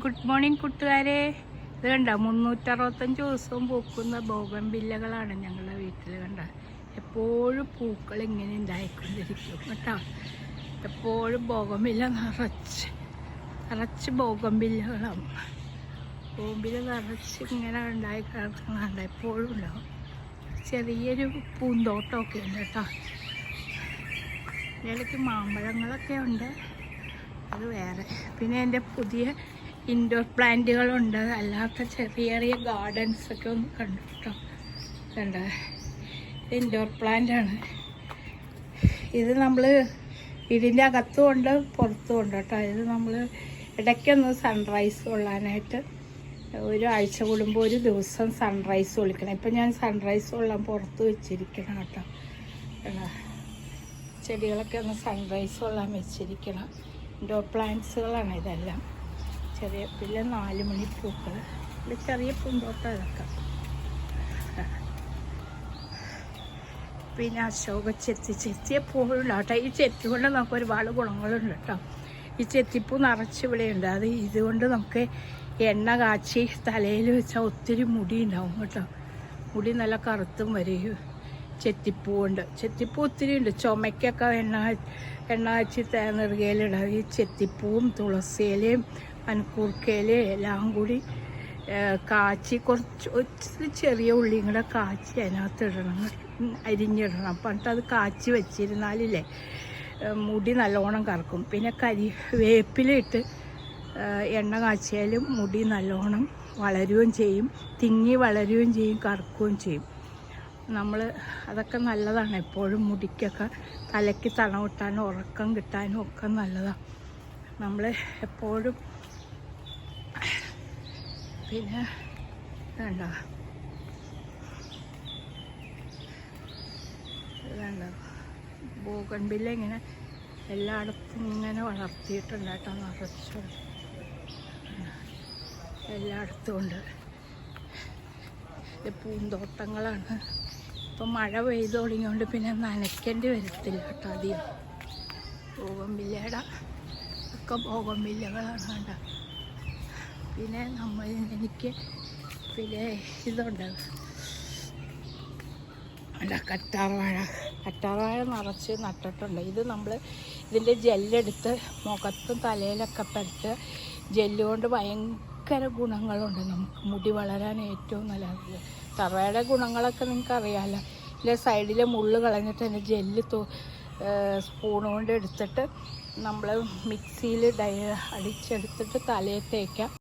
Good morning കൂട്ടുകാരെ. ഇത് കണ്ട 365 ദിവസവും പൂക്കുന്ന ബോഗൺവില്ലകളാണ് ഞങ്ങളുടെ വീട്ടിൽ. കണ്ട എപ്പോഴും പൂക്കൾ ഇങ്ങനെ ഉണ്ടായിക്കൊണ്ടിരിക്കും കേട്ടോ. എപ്പോഴും ബോഗൺവില്ല നിറച്ച് ബോഗൺവില്ലകളാണ്. ബോഗൺവില്ല നിറച്ച് ഇങ്ങനെ ഉണ്ടായി കിടക്കുന്നുണ്ട്, എപ്പോഴും ഉണ്ടാവും. ചെറിയൊരു പൂന്തോട്ടമൊക്കെ ഉണ്ട് കേട്ടോ. ഇതിലേക്ക് മാമ്പഴങ്ങളൊക്കെ ഉണ്ട്, അത് വേറെ. പിന്നെ എൻ്റെ പുതിയ ഇൻഡോർ പ്ലാന്റുകളുണ്ട്, അല്ലാത്ത ചെറിയ ചെറിയ ഗാർഡൻസൊക്കെ ഒന്ന് കണ്ടു കേട്ടോ. കണ്ട ഇൻഡോർ പ്ലാന്റാണ് ഇത്. നമ്മൾ ഇതിൻ്റെ അകത്തും ഉണ്ട് പുറത്തും ഉണ്ട് കേട്ടോ. ഇത് നമ്മൾ ഇടയ്ക്കൊന്ന് സൺറൈസ് കൊള്ളാനായിട്ട് ഒരാഴ്ച കൂടുമ്പോൾ ഒരു ദിവസം സൺറൈസ് കൊള്ളിക്കണം. ഇപ്പം ഞാൻ സൺറൈസ് കൊള്ളാൻ പുറത്ത് വെച്ചിരിക്കണം കേട്ടോ. ചെടികളൊക്കെ ഒന്ന് സൺറൈസ് കൊള്ളാൻ വെച്ചിരിക്കണം. ഇൻഡോർ പ്ലാന്റ്സുകളാണ് ഇതെല്ലാം. ചെറിയ പിന്നെ 4 മണി പൂക്കൾ, ഇത് ചെറിയ പൂന്തോട്ടം ഇതൊക്കെ. പിന്നെ അശോക ചെത്തി എപ്പോഴും കേട്ടോ. ഈ ചെത്തി കൊണ്ട് നമുക്ക് ഒരുപാട് ഗുണങ്ങളുണ്ട് കേട്ടോ. ഈ ചെത്തിപ്പൂ നിറച്ച് ഇവിടെയുണ്ട്. അത് ഇതുകൊണ്ട് നമുക്ക് എണ്ണ കാച്ചി തലയിൽ വെച്ചാൽ ഒത്തിരി മുടി ഉണ്ടാവും കേട്ടോ. മുടി നല്ല കറുത്തും വരും ചെത്തിപ്പൂ കൊണ്ട്. ചെത്തിപ്പൂ ഒത്തിരി ഉണ്ട്. ചുമയ്ക്കൊക്കെ എണ്ണ കാച്ചി നെറുകയിലിടാം. ഈ ചെത്തിപ്പൂവും തുളസിയിലയും പനിക്കൂർക്കയിലയും എല്ലാം കൂടി കാച്ചി ഒത്തിരി ചെറിയ ഉള്ളിയും കൂടെ കാച്ചി അതിനകത്ത് ഇടണം, അരിഞ്ഞിടണം. അപ്പം എന്നിട്ട് അത് കാച്ചി വെച്ചിരുന്നാലില്ലേ മുടി നല്ലോണം കറക്കും. പിന്നെ വേപ്പിലിട്ട് എണ്ണ കാച്ചിയാലും മുടി നല്ലോണം വളരുകയും ചെയ്യും, തിങ്ങി വളരുകയും ചെയ്യും, കറക്കുകയും ചെയ്യും. നമ്മൾ അതൊക്കെ നല്ലതാണ്. എപ്പോഴും മുടിക്കൊക്കെ തലയ്ക്ക് തണവിട്ടാനും ഉറക്കം കിട്ടാനും ഒക്കെ നല്ലതാണ്. നമ്മൾ എപ്പോഴും പിന്നെ വേണ്ട ബോഗൺവില്ല ഇങ്ങനെ എല്ലായിടത്തും ഇങ്ങനെ വളർത്തിയിട്ടുണ്ട് കേട്ടോ. നിറച്ച് എല്ലായിടത്തും ഉണ്ട്. പൂന്തോട്ടങ്ങളാണ്. ഇപ്പം മഴ പെയ്ത് തുടങ്ങിയോണ്ട് പിന്നെ നനയ്ക്കേണ്ടി വരത്തില്ല കേട്ടോ അധികം. ബോഗൺവില്ലയുടെ ഒക്കെ ബോഗൺവില്ലകളാണ് കണ്ട. പിന്നെ എനിക്ക് പിന്നെ ഇതുണ്ട് അല്ല, കറ്റാർവാഴ നിറച്ച് നട്ടിട്ടുണ്ട്. ഇത് നമ്മൾ ഇതിൻ്റെ ജെല്ലെടുത്ത് മുഖത്തും തലയിലൊക്കെ പെട്ട് ജെല്ല് കൊണ്ട് ഭയങ്കര ഗുണങ്ങളുണ്ട്. നമുക്ക് മുടി വളരാൻ ഏറ്റവും നല്ലത്. കറ്റാർവാഴയുടെ ഗുണങ്ങളൊക്കെ നിങ്ങൾക്ക് അറിയാമല്ലോ. ഇതിലെ സൈഡിലെ മുള്ള് കളഞ്ഞിട്ട് അതിൻ്റെ ജെല്ല് സ്പൂൺ കൊണ്ട് എടുത്തിട്ട് നമ്മൾ മിക്സിയിൽ അടിച്ചെടുത്തിട്ട് തലയിൽ തേക്കാം.